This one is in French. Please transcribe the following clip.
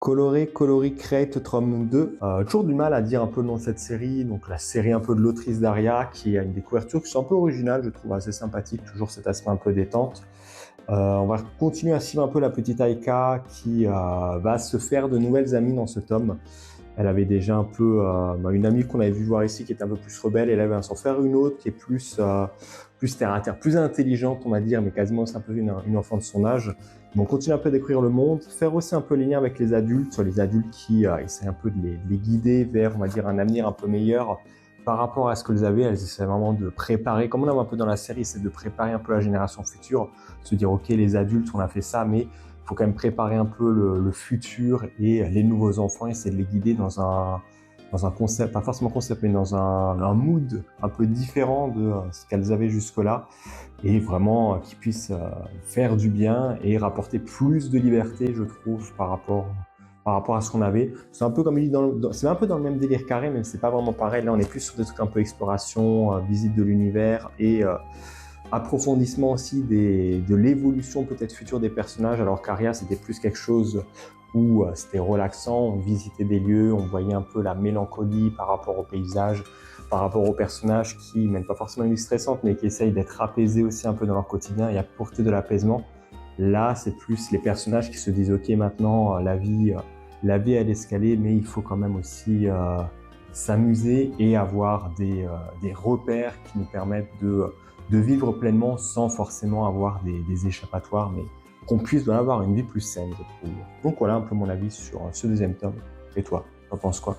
Coloré, Coloris Crate Tome 2. Toujours du mal à dire un peu le nom de cette série, donc la série un peu de l'autrice Daria, qui a une des couvertures qui sont un peu originales, je trouve assez sympathique, toujours cet aspect un peu détente. On va continuer à suivre un peu la petite Aika qui va se faire de nouvelles amies dans ce tome. Elle avait déjà un peu une amie qu'on avait vu voir ici qui était un peu plus rebelle, et elle va s'en faire une autre qui est plus terre à terre, plus intelligente on va dire, mais quasiment c'est un peu une enfant de son âge. Donc on continue un peu à découvrir le monde, faire aussi un peu les liens avec les adultes, sur les adultes qui essaient un peu de les guider vers, on va dire, un avenir un peu meilleur par rapport à ce qu'elles avaient. Elles essaient vraiment de préparer, comme on a un peu dans la série, c'est de préparer un peu la génération future, se dire ok, les adultes on a fait ça, mais il faut quand même préparer un peu le futur et les nouveaux enfants, essayer de les guider dans un concept, pas forcément concept, mais dans un mood un peu différent de ce qu'elles avaient jusque-là, et vraiment qu'ils puissent faire du bien et rapporter plus de liberté, je trouve, par rapport à ce qu'on avait. C'est un peu comme il dit c'est un peu dans le même délire carré, mais c'est pas vraiment pareil. Là, on est plus sur des trucs un peu exploration, visite de l'univers et approfondissement aussi de l'évolution peut-être future des personnages, alors qu'Aria c'était plus quelque chose où c'était relaxant, on visitait des lieux, on voyait un peu la mélancolie par rapport au paysage, par rapport aux personnages qui, même pas forcément une vie stressante, mais qui essayent d'être apaisés aussi un peu dans leur quotidien et apporter de l'apaisement. Là, c'est plus les personnages qui se disent ok, maintenant la vie elle escalée, mais il faut quand même aussi s'amuser et avoir des repères qui nous permettent de vivre pleinement sans forcément avoir des échappatoires, mais qu'on puisse avoir une vie plus saine, je trouve. Donc voilà un peu mon avis sur ce deuxième tome. Et toi, t'en penses quoi?